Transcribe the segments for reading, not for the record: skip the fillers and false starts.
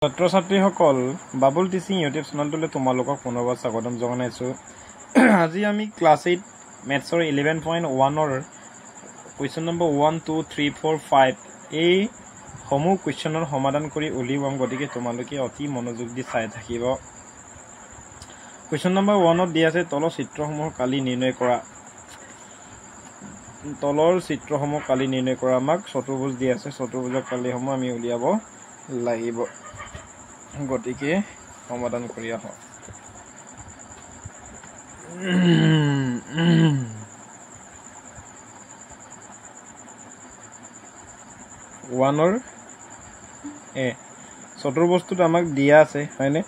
ছাত্ৰ ছাত্ৰীসকল Babul teaching YouTube চেনেলটোলৈ তোমালোকক পুনৰবাৰ স্বাগতম জনাইছোঁ। আজি আমি ক্লাছ 8 মেথছৰ 11.1ৰ কুৱেশ্যন নম্বৰ 1, 2, 3, 4, 5 এই সমূহ কুৱেশ্যনৰ সমাধান কৰি উলিয়াম, গতিকে তোমালোকে অতি মনোযোগ দি চাই থাকিব। কুৱেশ্যন নম্বৰ 1ত দিয়া আছে তলৰ চিত্ৰসমূহ কালি নিৰ্ণয় কৰা। আমাক চতুৰ্ভুজ দিয়া আছে, চতুৰ্ভুজৰ কালিসমূহ আমি উলিয়াব লাগিব, গতিকে সমাধান কৰি আহোঁ। 1ৰ চতুৰ্ভুজটোত আমাক দিয়া আছে, হয়নে?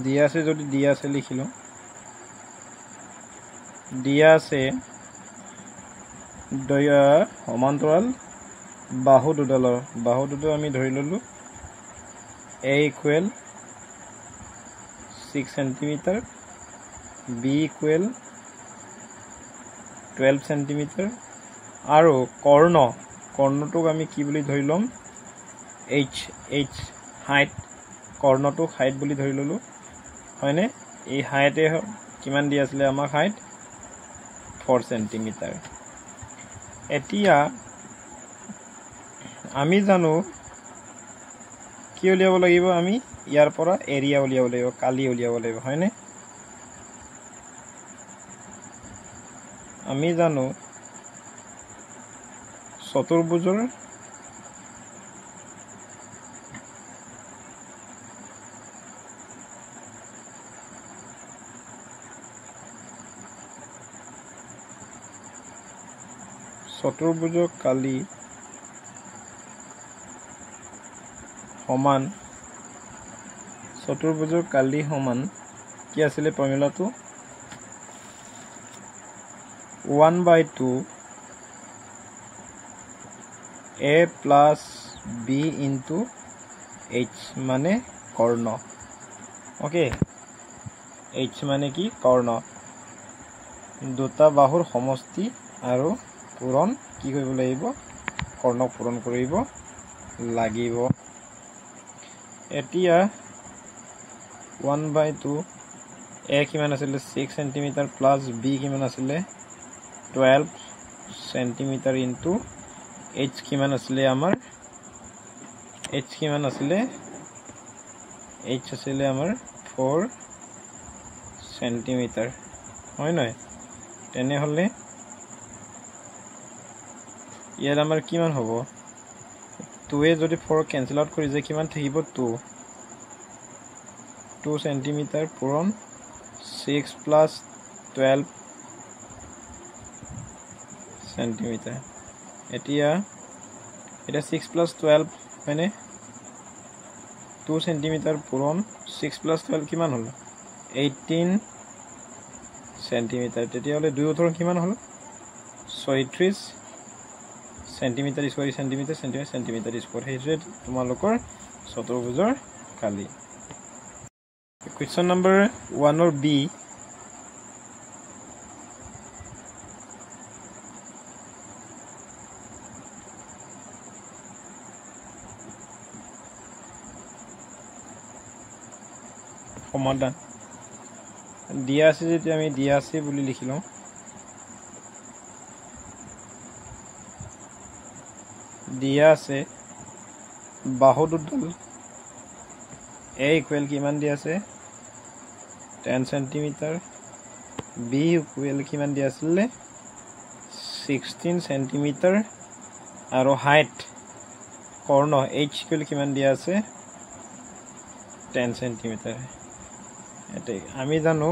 দিয়া আছে যদি দিয়া আছে লিখিলোঁ। দিয়া আছে সমান্তৰাল বাহু দুডালৰ বাহুটোতো আমি ধৰি ল'লোঁ A ইকুৱেল 6 সেণ্টিমিটাৰ, B ইকুৱেল 12 সেণ্টিমিটাৰ আৰু কৰ্ণটোক আমি কি বুলি ধৰি ল'ম? H হাইট, কৰ্ণটোক হাইট বুলি ধৰি ল'লোঁ, হয়নে? এই হাইটে কিমান দিয়া আছিলে আমাক? হাইট 4 সেণ্টিমিটাৰ। এতিয়া আমি জানো কি উলিয়াব লাগিব? আমি ইয়াৰ পৰা এৰিয়া উলিয়াব লাগিব, কালি উলিয়াব লাগিব, হয়নে? আমি জানো চতুৰ্ভুজৰ কালি সমান কি আছিলে ফৰ্মুলাটো? 1/2 A plus B into H মানে কৰ্ণ। অ'কে, H মানে কি? কৰ্ণ। দুটা বাহুৰ সমষ্টি আৰু পূৰণ কি কৰিব লাগিব? কৰ্ণক পূৰণ কৰিব লাগিব। এতিয়া 1/2 A কিমান আছিলে? 6 সেণ্টিমিটাৰ প্লাছ B কিমান আছিলে? 12 সেণ্টিমিটাৰ ইনটু H কিমান আছিলে আমাৰ? H আছিলে আমাৰ 4 সেণ্টিমিটাৰ, হয় নহয়? তেনেহ'লে ইয়াত আমাৰ কিমান হ'ব? 2 যদি 4 কেঞ্চেল আউট কৰি যায় কিমান থাকিব? 2 সেণ্টিমিটাৰ পূৰণ 6 প্লাছ 12 সেণ্টিমিটাৰ। এতিয়া 6 প্লাছ 12 হয়নে? 2 সেণ্টিমিটাৰ পূৰণ 6 প্লাছ 12 কিমান হ'ল? 18 সেণ্টিমিটাৰ। তেতিয়াহ'লে 2 উত্তৰ কিমান হ'ল? 36 সেণ্টিমিটাৰ স্কুৱাৰ। সেণ্টিমিটাৰ স্কুৱাৰ। সেইটোৱে তোমালোকৰ চতুৰ্ভুজৰ কালি। কুৱেশ্যন নম্বৰ 1ৰ B সমাধান দিয়া আছে যেতিয়া আমি দিয়া আছে বুলি লিখি লওঁ। দিয়া আছে বাহু দুডাল A ইকুৱেল কিমান দিয়া আছে? 10 সেণ্টিমিটাৰ, B ইকুৱেল কিমান দিয়া আছিলে? 16 সেণ্টিমিটাৰ আৰু হাইট কৰ্ণ H ইকুৱেল কিমান দিয়া আছে? 10 সেণ্টিমিটাৰ। আমি জানো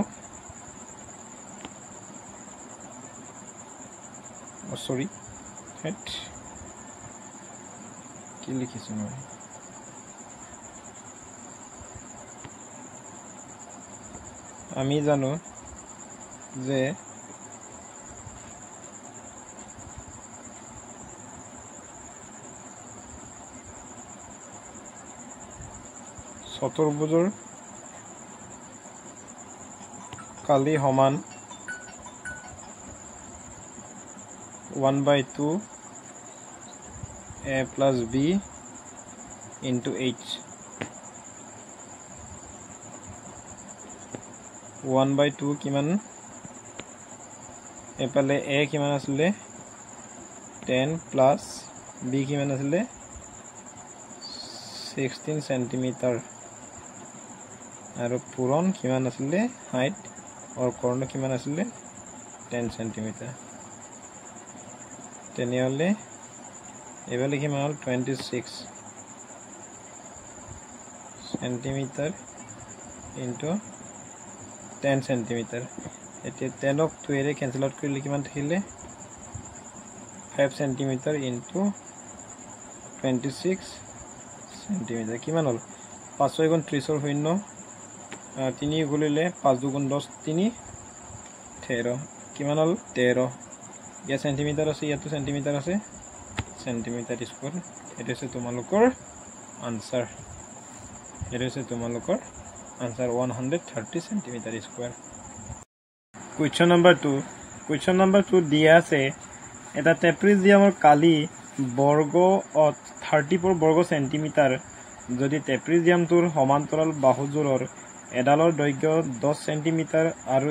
কি লিখিছো মই? আমি জানো যে চতুৰ্ভুজৰ কালি সমান 1/2 a plus b into h 1/2 কিমান এপালে a কিমান আসলে 10 plus b কিমান আসলে 16 সেন্টিমিটার আৰু পুৰণ কিমান আসলে হাইট আৰু কৰ্ণ কিমান আসলে 10 সেন্টিমিটাৰ তেনেহলে এবাৰ লিখিম হ'ল 26 সেন্টিমিটাৰ into 10 সেন্টিমিটাৰ এতিয়া 10ক 2 এৰে কেনসেল আউট কৰিলে কিমান থাকিলে 5 সেন্টিমিটাৰ into 26 সেন্টিমিটাৰ কিমান হ'ল 5 গুণ 30 ৰ শূন্য 3 গুণিলে 5 দুগুণ 10 3 13 কিমান হ'ল 13 ইয়া সেন্টিমিটার আছে ইয়াতো সেন্টিমিটার আছে সেন্টিমিটার স্কয়ার এটা হচ্ছে তোমালোকৰ আনসাৰ এটা হচ্ছে তোমালোকৰ answer 130 centimetre square question number 2 দিয়া আছে এটা ট্ৰেপিজিয়ামৰ কালি বৰ্গ 34 বৰ্গ সেন্টিমিটাৰ যদি ট্ৰেপিজিয়ামটোৰ সমান্তৰাল বাহুজোৰৰ এডালৰ দৈৰ্ঘ্য 10 সেন্টিমিটাৰ আৰু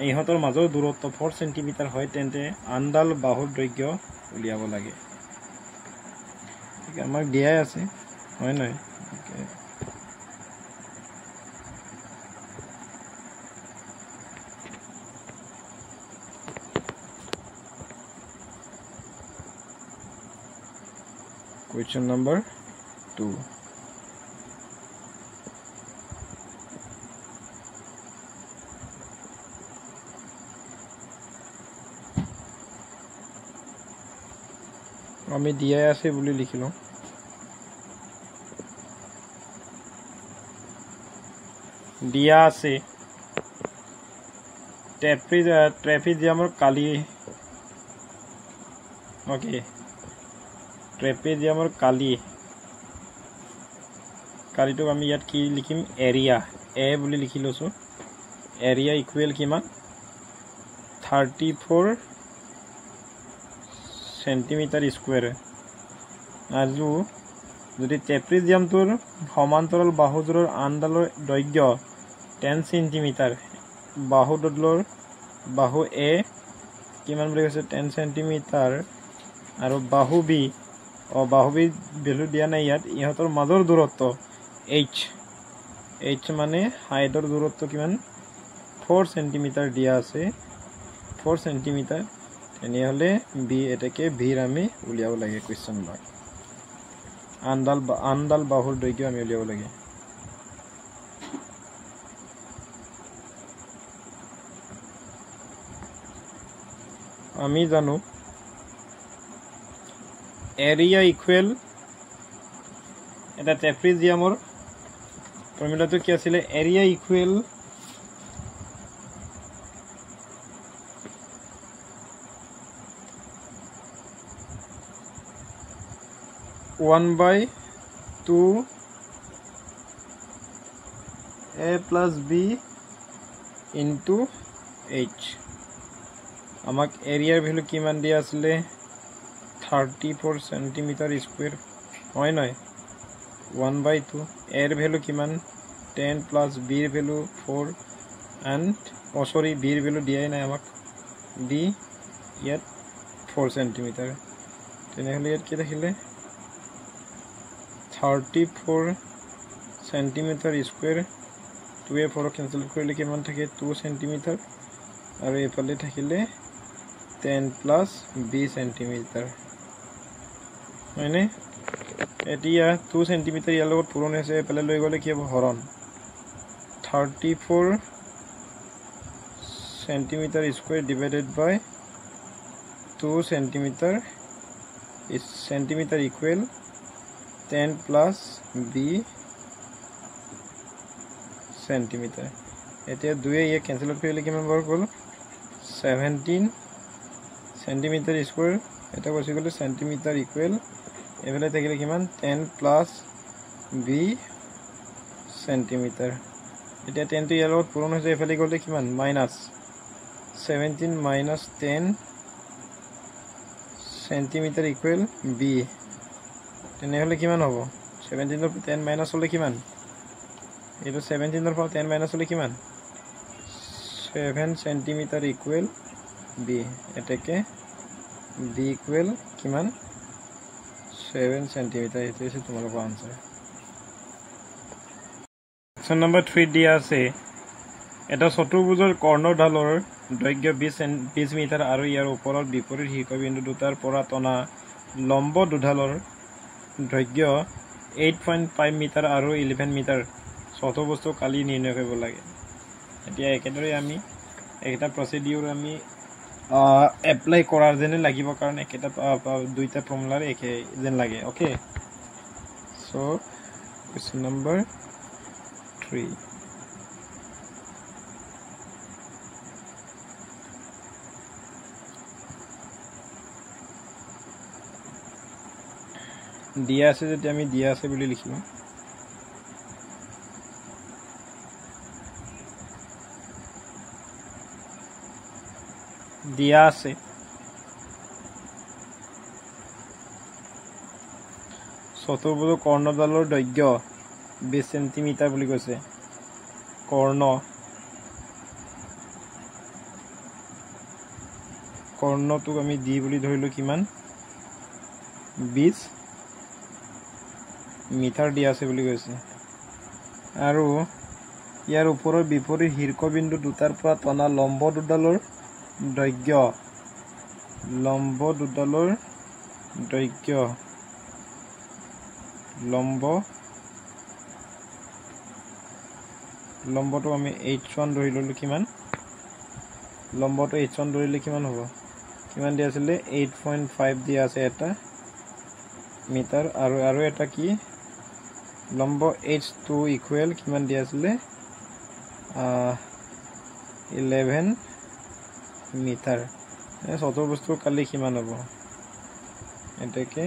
ইহঁতৰ মাজৰ দূৰত্ব 4 সেন্টিমিটাৰ হয় তেন্তে আনডাল বাহুৰ দৈৰ্ঘ্য উলিয়াব লাগে ঠিক আমাক দিয়াই আছে হয় নাই Question number 2 আমি দিয়া আছে বুলি লিখিলো দিয়া আছে ট্ৰেপিজিয়ামৰ কালি ওকে ট্ৰেপিজিয়ামৰ কালিটো আমি ইয়াত কি লিখিম এৰিয়া এ বুলি লিখি লৈছো এৰিয়া ইকুৱেল কিমান 34 সেন্টিমিটাৰ স্কয়াৰ আৰু যদি ট্ৰেপিজিয়ামটোৰ সমান্তৰাল বাহুজোৰৰ আনডালৰ দৈৰ্ঘ্য 10 সেন্টিমিটাৰ বাহু এ কিমান বুলি কৈছে 10 সেন্টিমিটাৰ আৰু বাহু বি ভ্যালু দিয়া নাই ইয়াত ইহঁতৰ মাজৰ দূৰত্ব h মানে হাইটৰ দূৰত্ব কিমান 4 সেন্টিমিটাৰ দিয়া আছে 4 সেন্টিমিটাৰ তেনেহলে বি এটাকে ভিৰ আমি উলিয়াব লাগে কোৱেশ্চন মাৰ্ক আনডাল বাহুৰ দৈৰ্ঘ্য আমি উলিয়াব লাগে আমি জানো এৰিয়া ইকুৱেল এটা ট্ৰেপিজিয়ামৰ ফৰ্মুলাটো কি আছিল area equal 1/2 a plus b into h আমাক এৰিয়াৰ ভ্যালু কিমান দিয়া আছিল 34 সেন্টিমিটার স্কয়ার হয় নয় 1/2 এর ভ্যালু কিমান 10 plus b এর ভ্যালু 4 and সরি b এর ভ্যালু দিয়াই নাই আমাক b ইয়াত 4 সেন্টিমিটার তেনেহলে ইয়াত কি দেখিলে 34 সেন্টিমিটার স্কয়ার 2 এ 4 ক্যান্সেল কৰিলে কিমান থাকে 2 সেন্টিমিটাৰ আৰু এফালে থাকিলে 10 plus b সেন্টিমিটাৰ হয়নে এতিয়া 2 সেন্টিমিটাৰ ইয়াৰ লগত পূৰণ হৈছে এফালে লৈ গলে কি হ'ব হৰণ 34 সেন্টিমিটাৰ স্কয়াৰ ডিভাইডেড বাই 2 centimetre equal 10 plus b centimetre এতিয়া 2 এ ক্যান্সেল কৰিলে কিমান বাৰ গল 17 সেন্টিমিটাৰ স্কয়াৰ এটা বসি গলে সেন্টিমিটাৰ ইকুৱেল এবেলে থাকিলে কিমান 10 plus b সেন্টিমিটাৰ এতিয়া 10 টো ইয়াৰ লগত পূৰণ হৈছে এফালে গ'লে কিমান মাইনাছ 17 মাইনাছ 10 সেন্টিমিটাৰ ইকুৱেল বি তেনেহ'লে কিমান হ'ব 17 ৰ 10 মাইনাছ হ'লে কিমান এইটো 17 ৰ পৰা 10 মাইনাছ হ'লে কিমান 7 সেন্টিমিটাৰ ইকুৱেল বি এতেকে বি ইকুৱেল কিমান 7 সেন্টিমিটাৰ এইটো হৈছে তোমালোকৰ আনসাৰ কোৱেশ্চন নম্বৰ 3 দিয়া আছে এটা চতুৰ্ভুজৰ কৰ্ণঢালৰ দৈৰ্ঘ্য 20 মিটাৰ আৰু ইয়াৰ ওপৰত বিপৰীত শীৰ্ষবিন্দু দুটাৰ পৰা টনা লম্ব দুডালৰ দৈৰ্ঘ্য 8.5 মিটাৰ আৰু 11 মিটাৰ চতুৰ্ভুজটো কালি নিৰ্ণয় কৰিব লাগে এতিয়া একেদৰে আমি একটা প্ৰসিডিউৰ আমি এপ্লাই কৰাৰ যেনে লাগিব কাৰণ একেটা দুইটা ফৰ্মুলাৰ একে যেন লাগে ওকে সো কোৱেশ্চন নম্বৰ 3 দিয়া আছে যদি আমি দিয়া আছে বুলি লিখিম দিয়া আছে চতুৰ্ভুজৰ কৰ্ণডালৰ দৈৰ্ঘ্য 20 সেন্টিমিটাৰ বুলি কৈছে কৰ্ণটোক আমি দি বুলি ধৰিলো কিমান 20 মিটাৰ দিয়া আছে বুলি কৈছে আৰু ইয়াৰ ওপৰৰ বিপৰীত শীৰ্ষবিন্দু দুটাৰ পৰা টনা লম্ব দুডালৰ দৈৰ্ঘ্য লম্বটো আমি h1 ধৰি ললো কিমান লম্বটো h1 ধৰিলে কিমান হ'ব কিমান দিয়া আছিল 8.5 দিয়া আছে এটা মিটাৰ আৰু এটা কি লম্ব h2 ইকুৱেল কিমান দিয়া আছিল 11 মিটাৰ চতুৰ্ভুজটো কালি কিমান হ'ব এটাকে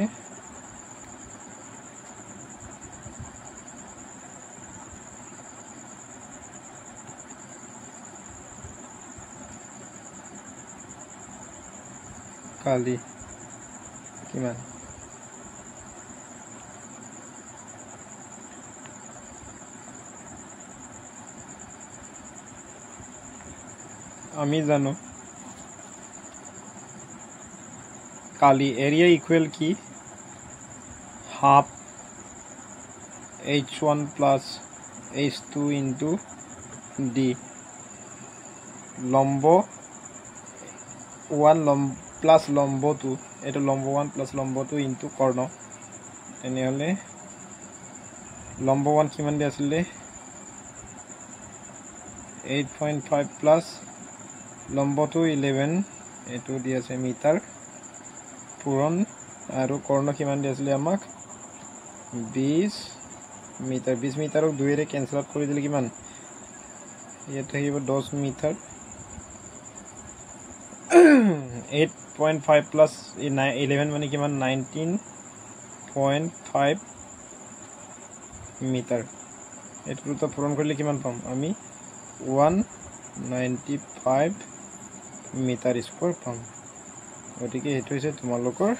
কালি কিমান আমি জানো কালি এরিয়া ইকুয়াল কি half h1 plus h2 into d লম্ব 1 plus লম্ব 2 এটা লম্ব 1 plus লম্ব 2 into কর্ণ তেনেহলে লম্ব 1 কিমান দি আছিল 8.5 plus লম্ব 2 11 এটো দি আছে মিটাৰ পূৰণ আৰু কৰ্ণ কিমান দি আছিল আমাক 20 মিটাৰক 2 ৰে কেনসেল কৰি দিলে কিমান ইয়াত থাকিব 10 মিটাৰ 8.5 plus 11 মানে কিমান 19.5 মিটাৰ এটো পূৰণ কৰিলে কিমান পাম আমি 195 মিটাৰ স্কয়াৰ পাম গতিকে এটো হৈছে তোমালোকৰ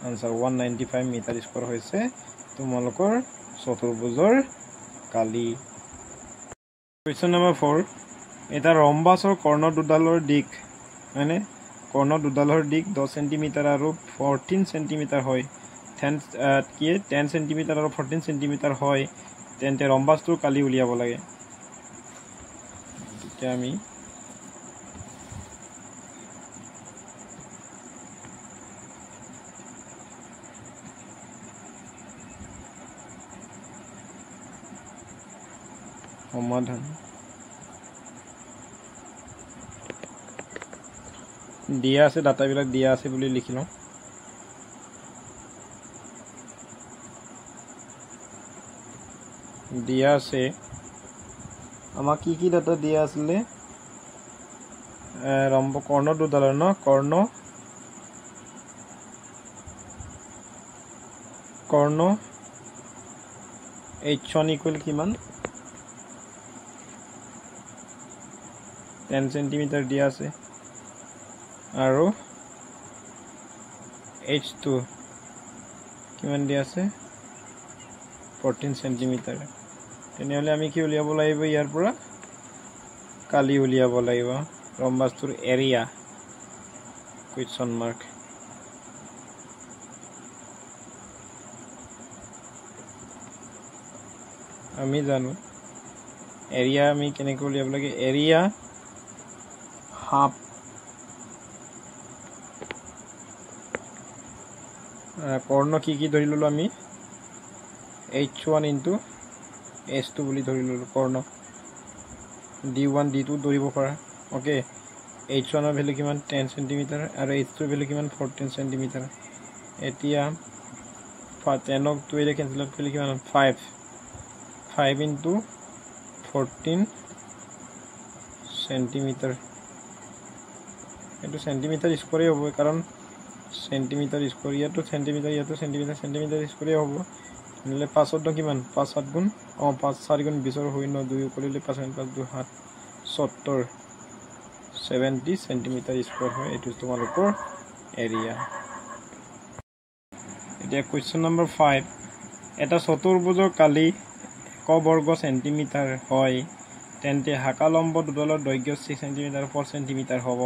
আনসাৰ 195 মিটাৰ স্কয়াৰ হৈছে তোমালোকৰ চতুৰ্ভুজৰ কালি কোৱেশ্চন নম্বৰ 4 এটা ৰম্বাসৰ কৰ্ণ দুডালৰ দিক মানে কৰ্ণ দুডালৰ দিক 10 সেন্টিমিটাৰ আৰু 14 সেন্টিমিটাৰ হয় 10 সেন্টিমিটাৰ আৰু 14 সেন্টিমিটাৰ হয় তেন্তে ৰম্বাসটোৰ কালি উলিয়াব লাগে তেতিয়া আমি সমাধান দিয়া আছে ডাটাবিলাক দিয়া আছে বুলি লিখিলো দিয়া আছে আমাক কি ডাটা দিয়া আছিল ৰম্ব কৰ্ণ দুডালৰ ন কৰ্ণ h1 ইকুৱেল কিমান 10 সেন্টিমিটাৰ দিয়া আছে আৰু h2 কিমান দিয়া আছে 14 সেন্টিমিটাৰ তেনেহলে আমি কি উলিয়াব লাগিব ইয়াৰ পৰা কালি উলিয়াব লাগিব ৰম্বাসটোৰ এৰিয়া কুৱেশ্চন মাৰ্ক আমি জানো এৰিয়া আমি কেনেকৈ উলিয়াব লাগে এৰিয়া হাফ কৰ্ণ কি ধৰি ললো আমি h1 into h2 বুলি ধৰি ললো কৰ্ণ d1 d2 ধৰিব পাৰা ওকে h1 ৰ ভ্যালু কিমান 10 সেন্টিমিটাৰ আৰু h2 ৰ ভ্যালু কিমান 14 সেন্টিমিটাৰ এতিয়া 10 ক 2 ৰে কেনসেল কৰিলে কিমান 5 into 14 সেন্টিমিটাৰ এটো সেন্টিমিটাৰ স্কয়াৰ হ'ব কাৰণ সেন্টিমিটাৰ স্কয়াৰ ইয়াতো সেন্টিমিটাৰ স্কয়াৰ হ'ব নিলে 5 ৰ কিমান 5 7 গুণ 5 4 গুণ 20 ৰ হৈ ন 2 কৰিলে 5 5 2 7 70 70 সেন্টিমিটাৰ স্কয়াৰ হয় এটো তোমালোকৰ এৰিয়া এতিয়া কোৱেশ্চন নম্বৰ 5 এটা চতুৰ্ভুজৰ কালি 1 বৰ্গ সেন্টিমিটাৰ হয় তেন্তে হাকালম্ব দুডালৰ দৈৰ্ঘ্য 6 সেন্টিমিটাৰ 4 সেন্টিমিটাৰ হ'ব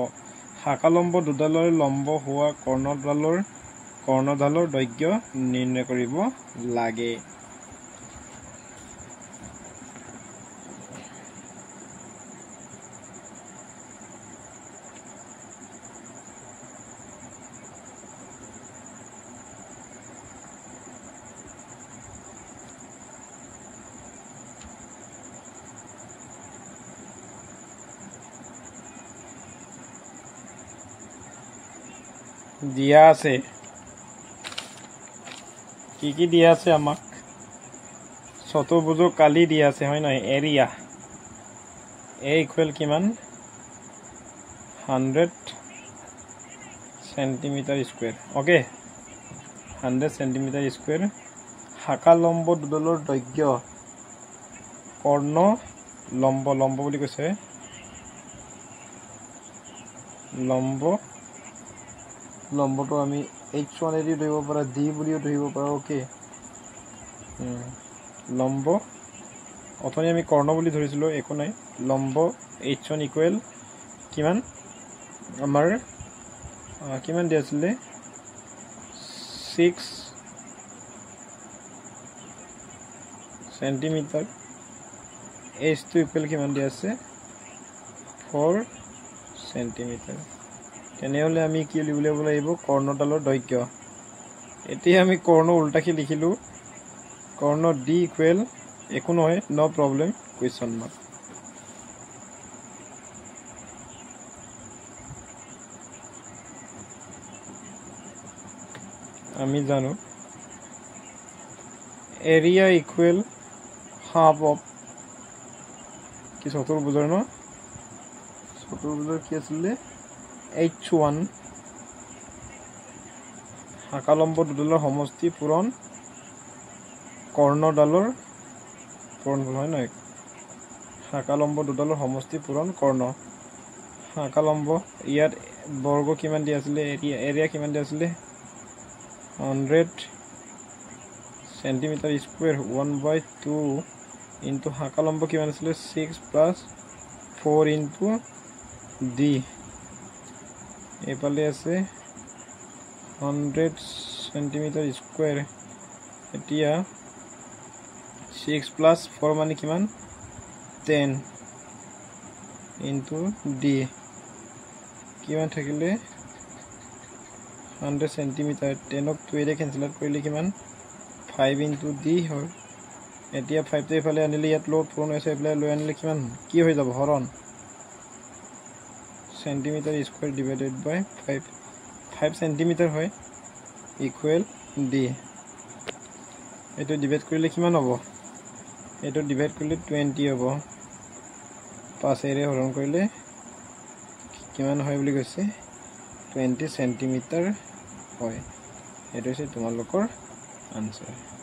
হাকালম্ব দুডালৰ লম্ব হোৱা কৰ্ণডালৰ দৈৰ্ঘ্য নিৰ্ণয় কৰিব লাগে দিয়া আছে কি দিয়া আছে আমাক চতুৰ্ভুজৰ কালি দিয়া আছে হয় নহয় এৰিয়া a ইকুৱেল কিমান 100 centimetre square okay 100 centimetre square হাকালম্ব দুডালৰ দৈৰ্ঘ্য কৰ্ণ লম্ব বুলি কৈছে লম্বটো আমি h1 এৰি ধৰিব পাৰা d বুলিও ধৰিব পাৰা ওকে লম্ব অথনি আমি কৰ্ণ বুলি ধৰিছিলো একো নাই লম্ব h1 ইকুৱেল কিমান আমাৰ কিমান দিয়া আছিল 6 সেন্টিমিটাৰ h2 ইকুৱেল কিমান দিয়া আছে 4 সেন্টিমিটাৰ তেনেহলে আমি কি উলিয়াব লাগিব কৰ্ণডালৰ দৈৰ্ঘ্য এতিয়া আমি কৰ্ণ উল্টাকে লিখিলো কৰ্ণ d ইকুৱেল একো নহয় নো প্ৰবলেম কোৱেশ্চন মাৰ্ক আমি জানো এৰিয়া ইকুৱেল হাফ অফ কি চতুৰ্ভুজৰ ন চতুৰ্ভুজৰ কি আছিল h1 হাকালম্ব দুডালৰ সমষ্টি পূৰণ কৰ্ণডালৰ পূৰণ হয় নহয় হাকালম্ব দুডালৰ সমষ্টি পূৰণ কৰ্ণ হাকালম্ব ইয়াত বৰ্গ কিমান দিয়া আছিল এৰিয়া কিমান দিয়া আছিল 100 সেন্টিমিটাৰ স্কয়াৰ 1/2 ইনটু হাকালম্ব কিমান আছিল 6 প্লাস 4 ইনটু d এপালে আছে 100 সেন্টিমিটার স্কয়ার এতিয়া 6 প্লাস 4 মানে কিমান 10 ইনটু d কিমান থাকিলে 100 সেন্টিমিটার 10 ক 2 ৰে কেনসেল কৰিলে কিমান 5 ইনটু d হয় এতিয়া 5 তে ইফালে আনিলে ইয়াত লোড পূৰণ হৈছে এপ্লাই লৈ আনিলে কিমান কি হৈ যাব হৰণ সেন্টিমিটাৰ স্কয়াৰ ডিভাইডেড বাই 5 সেন্টিমিটাৰ হয় ইকুৱেল d এটো ডিভাইড কৰিলে কিমান হ'ব এটো ডিভাইড কৰিলে 20 হ'ব 5 এৰে হৰণ কৰিলে কিমান হয় বুলি কৈছে 20 সেন্টিমিটাৰ হয় এটো হৈছে তোমালোকৰ আনসাৰ